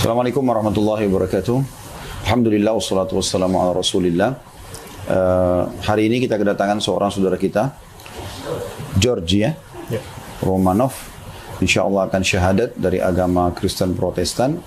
Assalamualaikum warahmatullahi wabarakatuh. Alhamdulillah wassalatu wassalamu ala rasulillah. Hari ini kita kedatangan seorang saudara kita, Georgia Romanov. Insya Allah akan syahadat dari agama Kristen Protestan.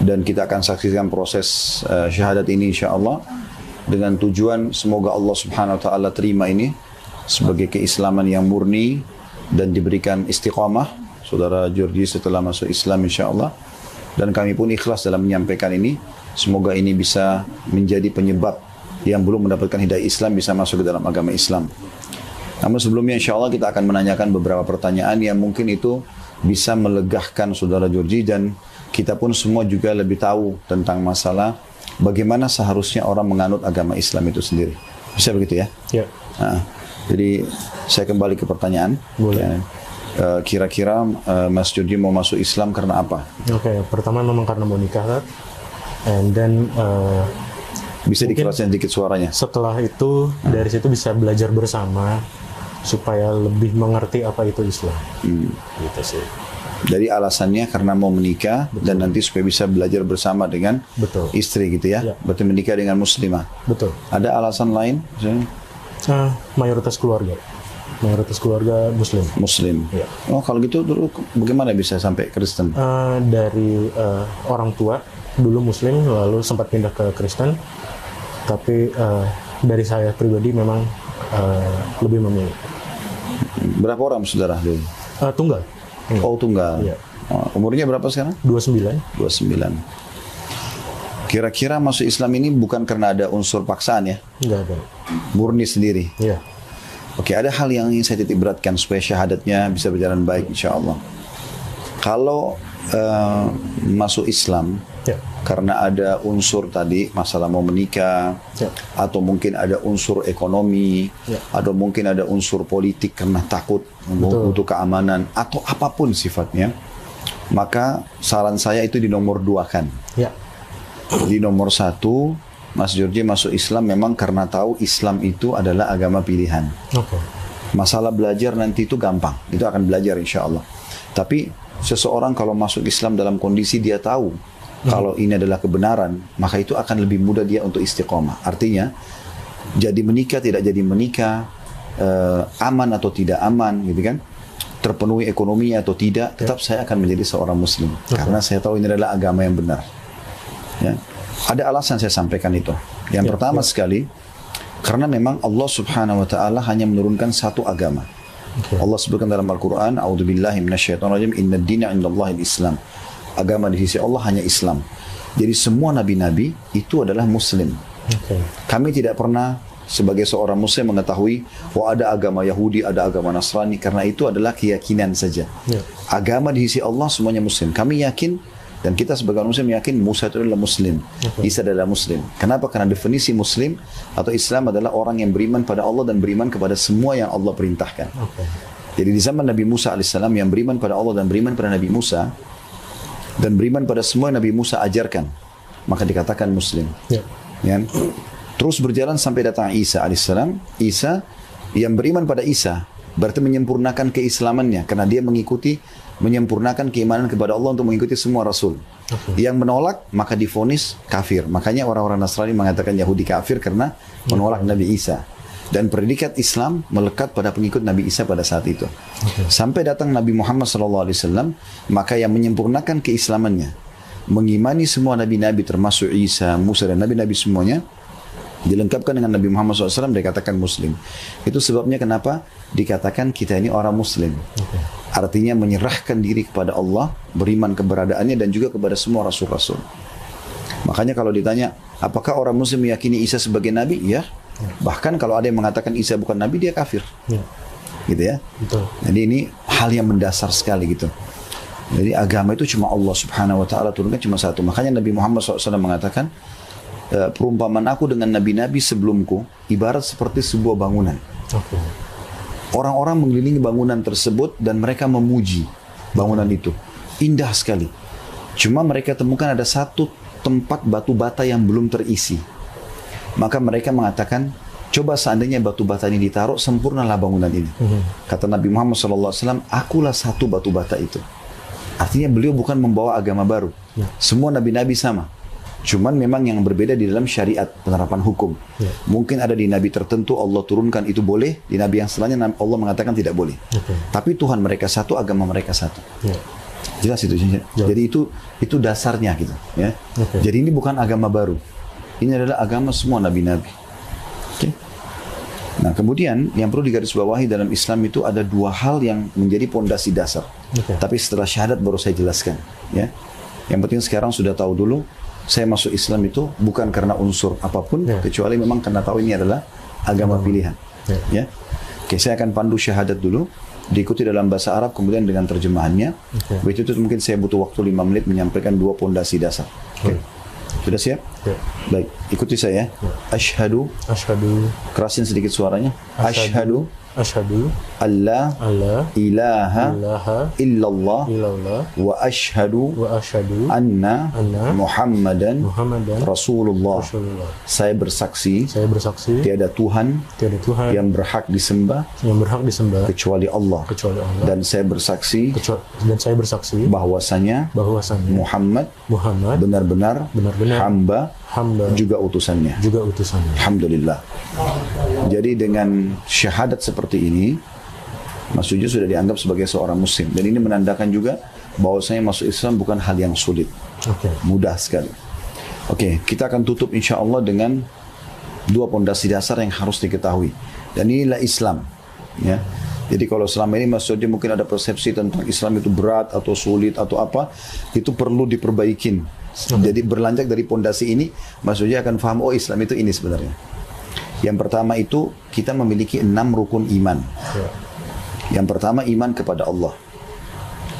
Dan kita akan saksikan proses syahadat ini insya Allah. Dengan tujuan semoga Allah subhanahu wa ta'ala terima ini sebagai keislaman yang murni dan diberikan istiqamah. Saudara Georgia setelah masuk Islam insya Allah. Dan kami pun ikhlas dalam menyampaikan ini. Semoga ini bisa menjadi penyebab yang belum mendapatkan hidayah Islam bisa masuk ke dalam agama Islam. Namun sebelumnya insya Allah kita akan menanyakan beberapa pertanyaan yang mungkin itu bisa melegahkan saudara Georgie, dan kita pun semua juga lebih tahu tentang masalah bagaimana seharusnya orang menganut agama Islam itu sendiri. Bisa begitu ya? Ya. Nah, jadi saya kembali ke pertanyaan. Boleh. Ya. Kira-kira Mas Georgie mau masuk Islam karena apa? Oke, pertama memang karena mau nikah, and then bisa dikerasin sedikit suaranya. Setelah itu dari situ bisa belajar bersama supaya lebih mengerti apa itu Islam. Gitu sih. Jadi alasannya karena mau menikah. Betul. Dan nanti supaya bisa belajar bersama dengan istri gitu ya. Berarti menikah dengan muslimah. Betul. Ada alasan lain? Mayoritas keluarga Muslim. Ya. Oh, kalau gitu dulu bagaimana bisa sampai Kristen? Dari orang tua dulu Muslim, lalu sempat pindah ke Kristen. Tapi dari saya pribadi memang lebih memilih. Berapa orang saudara dulu? Tunggal. Oh, tunggal. Ya. Umurnya berapa sekarang? 29. Kira-kira masuk Islam ini bukan karena ada unsur paksaan ya? Enggak ada. Murni sendiri? Iya. Oke, ada hal yang ingin saya titik beratkan supaya syahadatnya bisa berjalan baik insya Allah. Kalau masuk Islam karena ada unsur tadi masalah mau menikah, atau mungkin ada unsur ekonomi, atau mungkin ada unsur politik karena takut butuh keamanan, atau apapun sifatnya, maka saran saya itu dinomor duakan. Di nomor 1, Mas Georgie masuk Islam memang karena tahu Islam itu adalah agama pilihan. Masalah belajar nanti itu gampang, itu akan belajar insya Allah. Tapi seseorang kalau masuk Islam dalam kondisi dia tahu kalau ini adalah kebenaran, maka itu akan lebih mudah dia untuk istiqomah. Artinya, jadi menikah tidak jadi menikah, aman atau tidak aman, gitu kan? Terpenuhi ekonominya atau tidak, tetap saya akan menjadi seorang Muslim. Karena saya tahu ini adalah agama yang benar. Ya. Ada alasan saya sampaikan itu. Yang pertama sekali, karena memang Allah subhanahu wa ta'ala hanya menurunkan satu agama. Allah sebutkan dalam Al-Quran, A'udzubillahi minasyaitonirrajim, Inna dina indallahil Islam. Agama di sisi Allah hanya Islam. Jadi semua nabi-nabi itu adalah Muslim. Kami tidak pernah sebagai seorang Muslim mengetahui bahwa ada agama Yahudi, ada agama Nasrani, karena itu adalah keyakinan saja. Agama di sisi Allah semuanya Muslim. Kami yakin, dan kita sebagai Muslim yakin Musa itu adalah Muslim, Isa adalah Muslim. Kenapa? Karena definisi Muslim atau Islam adalah orang yang beriman pada Allah dan beriman kepada semua yang Allah perintahkan. Jadi di zaman Nabi Musa alaihissalam yang beriman pada Allah dan beriman pada Nabi Musa dan beriman pada semua yang Nabi Musa ajarkan, maka dikatakan Muslim. Ya. Terus berjalan sampai datang Isa alaihissalam. Isa yang beriman pada Isa berarti menyempurnakan keislamannya karena dia menyempurnakan keimanan kepada Allah untuk mengikuti semua Rasul. Yang menolak maka divonis kafir. Makanya orang-orang Nasrani mengatakan Yahudi kafir karena menolak Nabi Isa. Dan predikat Islam melekat pada pengikut Nabi Isa pada saat itu. Sampai datang Nabi Muhammad SAW, maka yang menyempurnakan keislamannya, mengimani semua Nabi-Nabi termasuk Isa, Musa dan Nabi-Nabi semuanya, dilengkapkan dengan Nabi Muhammad SAW, dikatakan Muslim. Itu sebabnya kenapa dikatakan kita ini orang Muslim. Artinya menyerahkan diri kepada Allah, beriman keberadaannya dan juga kepada semua Rasul-Rasul. Makanya kalau ditanya, apakah orang Muslim meyakini Isa sebagai Nabi? Ya. Bahkan kalau ada yang mengatakan Isa bukan Nabi, dia kafir. Gitu ya. Jadi ini hal yang mendasar sekali gitu. Jadi agama itu cuma Allah subhanahu wa ta'ala turunkan cuma satu. Makanya Nabi Muhammad SAW mengatakan, perumpamaan aku dengan nabi-nabi sebelumku ibarat seperti sebuah bangunan. Orang-orang mengelilingi bangunan tersebut dan mereka memuji bangunan itu. Indah sekali. Cuma mereka temukan ada satu tempat batu bata yang belum terisi. Maka mereka mengatakan, coba seandainya batu bata ini ditaruh, sempurnalah bangunan ini. Kata Nabi Muhammad SAW, akulah satu batu bata itu. Artinya beliau bukan membawa agama baru. Semua nabi-nabi sama. Cuman memang yang berbeda di dalam syariat penerapan hukum. Mungkin ada di nabi tertentu Allah turunkan itu boleh, di nabi yang setelahnya Allah mengatakan tidak boleh. Tapi Tuhan mereka satu, agama mereka satu. Jelas itu. Jadi itu dasarnya gitu. Ya. Jadi ini bukan agama baru. Ini adalah agama semua nabi-nabi. Nah, kemudian yang perlu digarisbawahi dalam Islam itu ada dua hal yang menjadi pondasi dasar. Tapi setelah syahadat baru saya jelaskan. Ya. Yang penting sekarang sudah tahu dulu, saya masuk Islam itu bukan karena unsur apapun, kecuali memang karena tahu ini adalah agama pilihan. Ya. Oke, saya akan pandu syahadat dulu, diikuti dalam bahasa Arab, kemudian dengan terjemahannya. Begitu itu mungkin saya butuh waktu 5 menit menyampaikan dua pondasi dasar. Sudah siap? Baik, ikuti saya. Asyhadu. Kerasin sedikit suaranya. Asyhadu. Allah ilaha illallah wa asyhadu anna Muhammadan Rasulullah. Saya bersaksi tiada Tuhan yang berhak disembah kecuali Allah. Dan saya bersaksi bahwasanya Muhammad benar-benar hamba juga utusannya. Alhamdulillah. Jadi dengan syahadat seperti ini, Mas Ujo sudah dianggap sebagai seorang muslim. Dan ini menandakan juga bahwasanya masuk Islam bukan hal yang sulit. Mudah sekali. Oke, kita akan tutup insya Allah dengan dua pondasi dasar yang harus diketahui. Dan inilah Islam. Ya. Jadi kalau selama ini Mas Ujo mungkin ada persepsi tentang Islam itu berat atau sulit atau apa, itu perlu diperbaikin. Jadi berlanjut dari pondasi ini, Mas Ujo akan paham, oh Islam itu ini sebenarnya. Yang pertama itu kita memiliki 6 rukun iman. Yang pertama iman kepada Allah.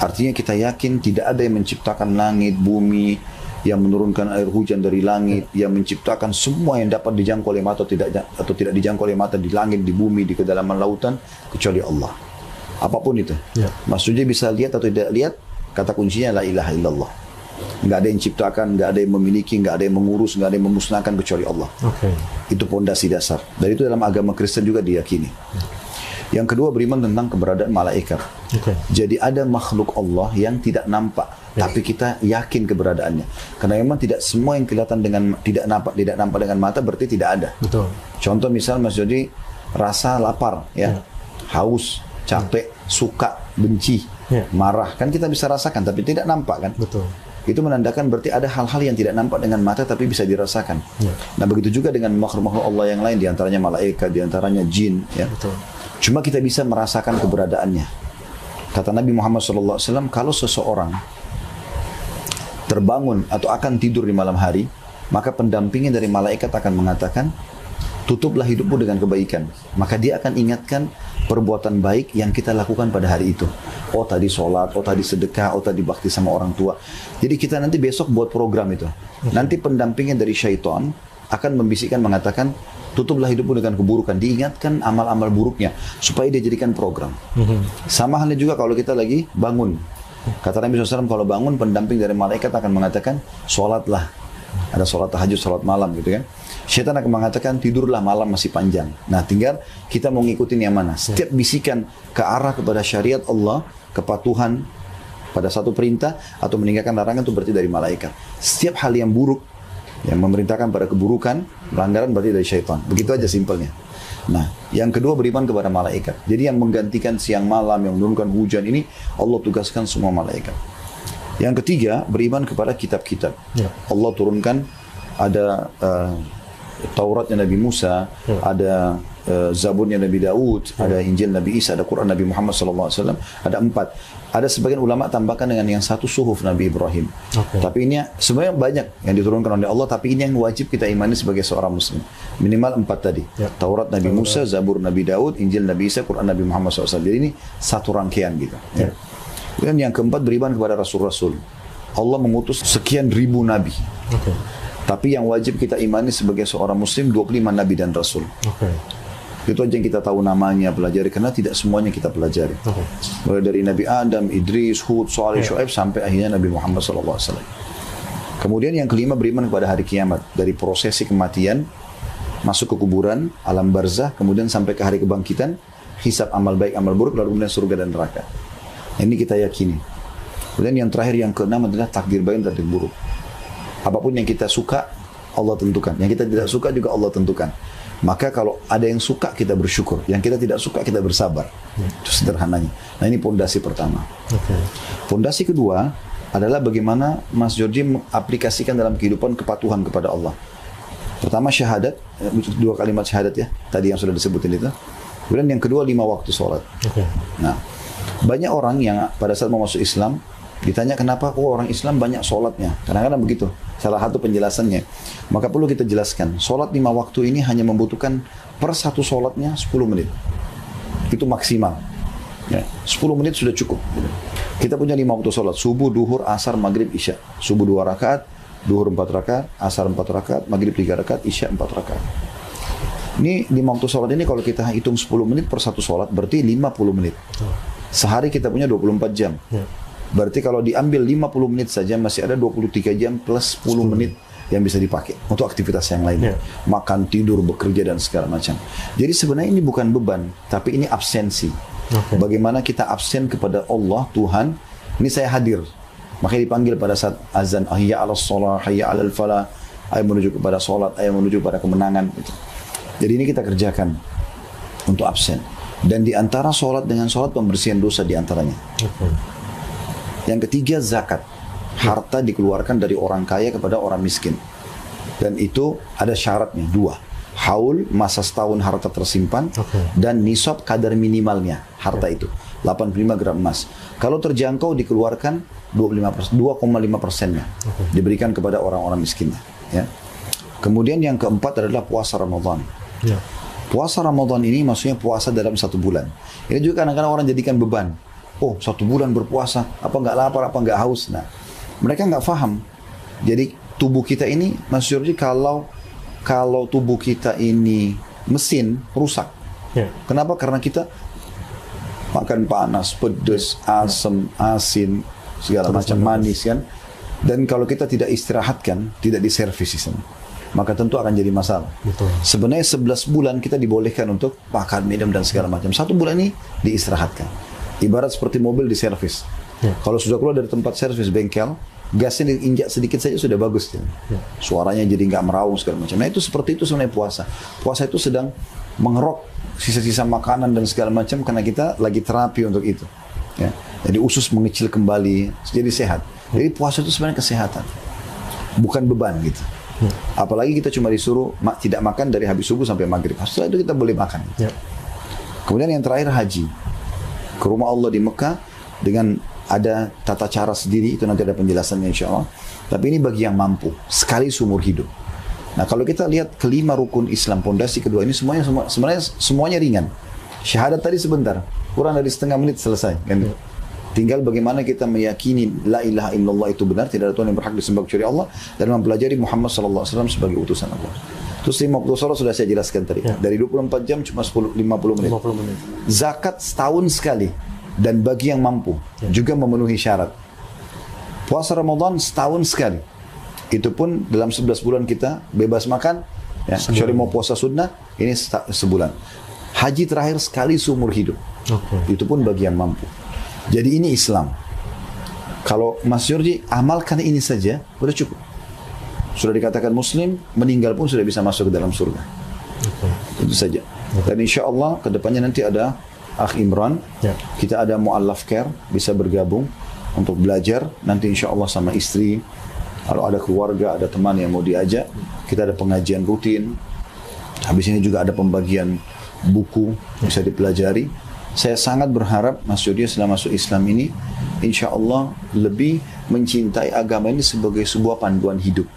Artinya kita yakin tidak ada yang menciptakan langit, bumi, yang menurunkan air hujan dari langit, yang menciptakan semua yang dapat dijangkau oleh mata atau tidak dijangkau oleh mata di langit, di bumi, di kedalaman lautan, kecuali Allah. Apapun itu. Maksudnya bisa lihat atau tidak lihat, kata kuncinya la ilaha illallah. Nggak ada yang ciptakan, nggak ada yang memiliki, nggak ada yang mengurus, nggak ada yang memusnahkan kecuali Allah. Itu pondasi dasar. Dan itu dalam agama Kristen juga diyakini. Yang kedua beriman tentang keberadaan malaikat. Jadi ada makhluk Allah yang tidak nampak, tapi kita yakin keberadaannya. Karena memang tidak semua yang kelihatan dengan tidak nampak dengan mata berarti tidak ada. Contoh misal Mas Jody rasa lapar, ya, haus, capek, suka, benci, marah, kan kita bisa rasakan, tapi tidak nampak kan? Itu menandakan berarti ada hal-hal yang tidak nampak dengan mata tapi bisa dirasakan. Nah begitu juga dengan makhluk-makhluk Allah yang lain, diantaranya malaikat, diantaranya jin. Ya. Cuma kita bisa merasakan keberadaannya. Kata Nabi Muhammad SAW, kalau seseorang terbangun atau akan tidur di malam hari, maka pendampingnya dari malaikat akan mengatakan, tutuplah hidupmu dengan kebaikan. Maka dia akan ingatkan perbuatan baik yang kita lakukan pada hari itu. Oh tadi sholat, oh tadi sedekah, oh tadi bakti sama orang tua. Jadi kita nanti besok buat program itu. Nanti pendampingnya dari syaitan akan membisikkan, mengatakan, tutuplah hidupmu dengan keburukan. Diingatkan amal-amal buruknya supaya dia jadikan program. Sama halnya juga kalau kita lagi bangun. Kata Nabi SAW, kalau bangun pendamping dari malaikat akan mengatakan, sholatlah. Ada sholat tahajud, sholat malam gitu kan. Syaitan akan mengatakan tidurlah, malam masih panjang. Nah tinggal kita mau ngikutin yang mana. Setiap bisikan ke arah kepada syariat Allah, kepatuhan pada satu perintah atau meninggalkan larangan itu berarti dari malaikat. Setiap hal yang buruk yang memerintahkan pada keburukan, pelanggaran berarti dari syaitan. Begitu aja simpelnya. Nah yang kedua beriman kepada malaikat. Jadi yang menggantikan siang malam, yang menurunkan hujan ini Allah tugaskan semua malaikat. Yang ketiga beriman kepada kitab-kitab. Allah turunkan ada Tauratnya Nabi Musa, ada Zaburnya Nabi Daud, ada Injil Nabi Isa, ada Quran Nabi Muhammad SAW, ada 4. Ada sebagian ulama tambahkan dengan yang satu suhuf Nabi Ibrahim. Tapi ini sebenarnya banyak yang diturunkan oleh Allah, tapi ini yang wajib kita imani sebagai seorang muslim. Minimal 4 tadi. Taurat Nabi Musa, Zabur Nabi Daud, Injil Nabi Isa, Quran Nabi Muhammad SAW. Jadi ini satu rangkaian gitu. Dan yang keempat beriman kepada Rasul-Rasul. Allah mengutus sekian ribu Nabi. Tapi yang wajib kita imani sebagai seorang muslim 25 Nabi dan Rasul. Itu aja yang kita tahu namanya, pelajari. Karena tidak semuanya kita pelajari. Mulai dari Nabi Adam, Idris, Hud, Saleh, Shu'aib, sampai akhirnya Nabi Muhammad SAW. Kemudian yang kelima beriman kepada hari kiamat. Dari prosesi kematian, masuk ke kuburan, alam barzah, kemudian sampai ke hari kebangkitan, hisab amal baik, amal buruk, lalu kemudian surga dan neraka. Ini kita yakini. Kemudian yang terakhir, yang keenam adalah takdir baik dan takdir buruk. Apapun yang kita suka, Allah tentukan. Yang kita tidak suka juga Allah tentukan. Maka kalau ada yang suka, kita bersyukur. Yang kita tidak suka, kita bersabar. Itu sederhananya. Nah, ini pondasi pertama. Pondasi kedua adalah bagaimana Mas Georgie mengaplikasikan dalam kehidupan kepatuhan kepada Allah. Pertama syahadat, 2 kalimat syahadat ya, tadi yang sudah disebutin itu. Kemudian yang kedua 5 waktu sholat. Nah, banyak orang yang pada saat mau masuk Islam, ditanya kenapa kok orang Islam banyak sholatnya. Kadang-kadang begitu, salah satu penjelasannya. Maka perlu kita jelaskan, sholat 5 waktu ini hanya membutuhkan per satu sholatnya 10 menit. Itu maksimal. Ya, 10 menit sudah cukup. Kita punya 5 waktu sholat, subuh, duhur, asar, maghrib, isya. Subuh 2 rakaat, duhur 4 rakaat, asar 4 rakaat, maghrib 3 rakaat, isya 4 rakaat. Ini 5 waktu sholat ini kalau kita hitung 10 menit per satu sholat, berarti 50 menit. Sehari kita punya 24 jam. Berarti kalau diambil 50 menit saja, masih ada 23 jam plus 10 menit yang bisa dipakai untuk aktivitas yang lainnya. Makan, tidur, bekerja, dan segala macam. Jadi sebenarnya ini bukan beban, tapi ini absensi. Bagaimana kita absen kepada Allah, Tuhan. Ini saya hadir. Makanya dipanggil pada saat azan, hayya 'alas shalah, hayya 'alal falah, ayo menuju kepada salat, ayo menuju kepada kemenangan. Jadi ini kita kerjakan untuk absen. Dan di antara salat dengan salat, pembersihan dosa di antaranya. Yang ketiga, zakat. Harta dikeluarkan dari orang kaya kepada orang miskin. Dan itu ada syaratnya, 2. Haul, masa setahun harta tersimpan, dan nisab kadar minimalnya harta itu 85 gram emas. Kalau terjangkau dikeluarkan 2,5%-nya diberikan kepada orang-orang miskinnya. Ya. Kemudian yang keempat adalah puasa Ramadan. Puasa Ramadan ini maksudnya puasa dalam 1 bulan. Ini juga kadang-kadang orang jadikan beban. Oh, 1 bulan berpuasa, apa nggak lapar, apa nggak haus? Nah, mereka nggak paham. Jadi tubuh kita ini, Mas Georgie, kalau tubuh kita ini mesin rusak. Kenapa? Karena kita makan panas, pedas, asam, asin, segala macam manis kan. Dan kalau kita tidak istirahatkan, tidak diservis di sana, maka tentu akan jadi masalah. Sebenarnya 11 bulan kita dibolehkan untuk makan, minum, dan segala macam. 1 bulan ini diistirahatkan. Ibarat seperti mobil diservis. Kalau sudah keluar dari tempat servis bengkel, gasnya diinjak sedikit saja sudah bagus. Suaranya jadi nggak meraung segala macam. Nah itu seperti itu sebenarnya puasa. Puasa itu sedang mengerok sisa-sisa makanan dan segala macam karena kita lagi terapi untuk itu. Ya. Jadi usus mengecil kembali, jadi sehat. Jadi puasa itu sebenarnya kesehatan, bukan beban gitu. Apalagi kita cuma disuruh tidak makan dari habis subuh sampai maghrib. Setelah itu kita boleh makan. Kemudian yang terakhir haji. Ke rumah Allah di Mekah dengan ada tata cara sendiri, itu nanti ada penjelasannya insya Allah. Tapi ini bagi yang mampu, sekali seumur hidup. Nah kalau kita lihat kelima rukun Islam, pondasi kedua ini sebenarnya semuanya ringan. Syahadat tadi sebentar, kurang dari setengah menit selesai. Kan? Tinggal bagaimana kita meyakini la ilaha illallah itu benar, tidak ada Tuhan yang berhak disembah kecuali Allah, dan mempelajari Muhammad SAW sebagai utusan Allah. Terus 5 waktu sholat sudah saya jelaskan tadi. Dari 24 jam cuma 50 menit. Zakat setahun sekali. Dan bagi yang mampu juga memenuhi syarat. Puasa Ramadan setahun sekali. Itu pun dalam 11 bulan kita bebas makan. Ya, kecuali mau puasa sunnah, ini sebulan. Haji terakhir sekali seumur hidup. Itu pun bagi yang mampu. Jadi ini Islam. Kalau Mas Georgie amalkan ini saja, sudah cukup. Sudah dikatakan Muslim, meninggal pun sudah bisa masuk ke dalam surga. Itu saja. Dan insya Allah kedepannya nanti ada Akh Imran, kita ada Mu'allaf Care, bisa bergabung untuk belajar. Nanti insya Allah sama istri, kalau ada keluarga, ada teman yang mau diajak, kita ada pengajian rutin. Habis ini juga ada pembagian buku, bisa dipelajari. Saya sangat berharap Mas Georgie setelah masuk Islam ini, insya Allah lebih mencintai agama ini sebagai sebuah panduan hidup.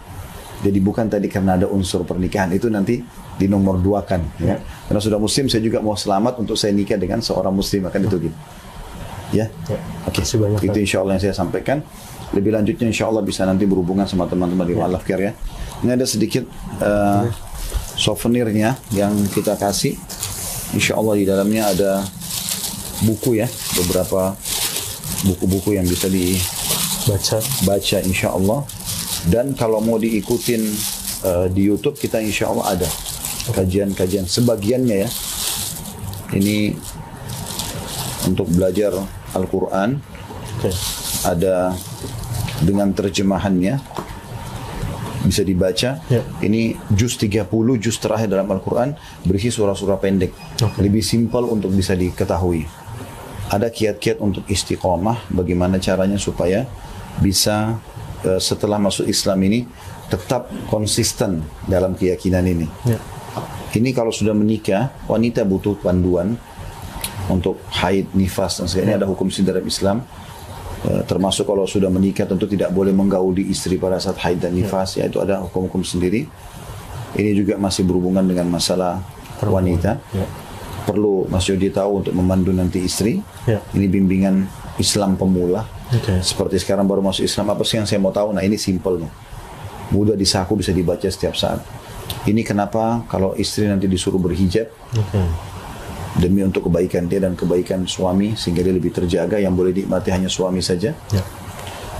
Jadi bukan tadi karena ada unsur pernikahan, itu nanti di nomor 2 kan. Ya. Karena sudah muslim, saya juga mau selamat untuk saya nikah dengan seorang muslim, akan itu gitu. Ya, oke. Itu insya Allah yang saya sampaikan. Lebih lanjutnya insya Allah bisa nanti berhubungan sama teman-teman di Mu'allaf Care ya. Ini ada sedikit souvenirnya yang kita kasih. Insya Allah di dalamnya ada buku ya, beberapa buku-buku yang bisa dibaca insya Allah. Dan kalau mau diikutin di YouTube kita insya Allah ada kajian-kajian sebagiannya ya. Ini untuk belajar Al-Quran. ada dengan terjemahannya, bisa dibaca. Ini juz 30, juz terakhir dalam Al-Quran, berisi surah-surah pendek. Lebih simpel untuk bisa diketahui. Ada kiat-kiat untuk istiqomah, bagaimana caranya supaya bisa setelah masuk Islam ini tetap konsisten dalam keyakinan ini. Ini kalau sudah menikah, wanita butuh panduan untuk haid, nifas, dan sebagainya. Ada hukum dalam Islam. Termasuk kalau sudah menikah tentu tidak boleh menggauli istri pada saat haid dan nifas. Ya, itu ada hukum-hukum sendiri. Ini juga masih berhubungan dengan masalah wanita. Perlu Mas Yodi tahu untuk memandu nanti istri. Ini bimbingan Islam pemula. Seperti sekarang baru masuk Islam, apa sih yang saya mau tahu? Nah, ini simpelnya. Mudah disaku, bisa dibaca setiap saat. Ini kenapa kalau istri nanti disuruh berhijab, demi untuk kebaikan dia dan kebaikan suami, sehingga dia lebih terjaga, yang boleh dinikmati hanya suami saja.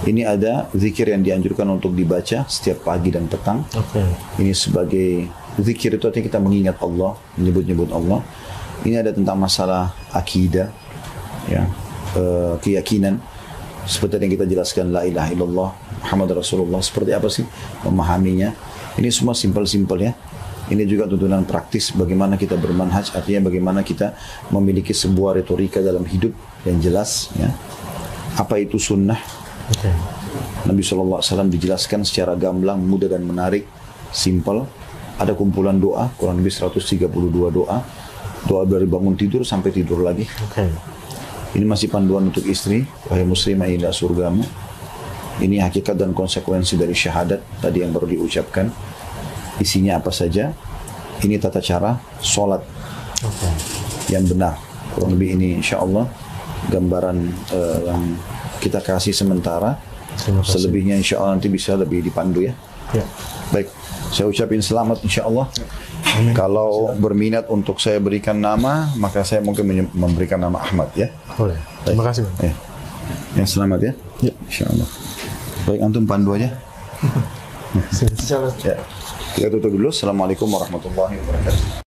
Ini ada zikir yang dianjurkan untuk dibaca setiap pagi dan petang. Ini sebagai zikir, itu artinya kita mengingat Allah, menyebut-nyebut Allah. Ini ada tentang masalah akidah, ya, keyakinan. Seperti yang kita jelaskan, la ilaha illallah Muhammad Rasulullah, seperti apa sih memahaminya. Ini semua simpel-simpel ya. Ini juga tuntunan praktis bagaimana kita bermanhaj, artinya bagaimana kita memiliki sebuah retorika dalam hidup yang jelas. Ya. Apa itu sunnah? Nabi SAW dijelaskan secara gamblang, mudah dan menarik, simpel. Ada kumpulan doa, kurang lebih 132 doa. Doa dari bangun tidur sampai tidur lagi. Ini masih panduan untuk istri, wahai muslimah indah surgamu. Ini hakikat dan konsekuensi dari syahadat tadi yang baru diucapkan. Isinya apa saja? Ini tata cara sholat yang benar. Kurang lebih ini insya Allah gambaran yang kita kasih sementara. Selebihnya insya Allah nanti bisa lebih dipandu ya. Baik, saya ucapin selamat insya Allah. Amin. Kalau berminat untuk saya berikan nama, maka saya mungkin memberikan nama Ahmad ya. Boleh. Terima kasih. Ya. Yang selamat ya. Insya Allah. Baik, antum pandu aja. Ya. Kita tutup dulu. Assalamualaikum warahmatullahi wabarakatuh.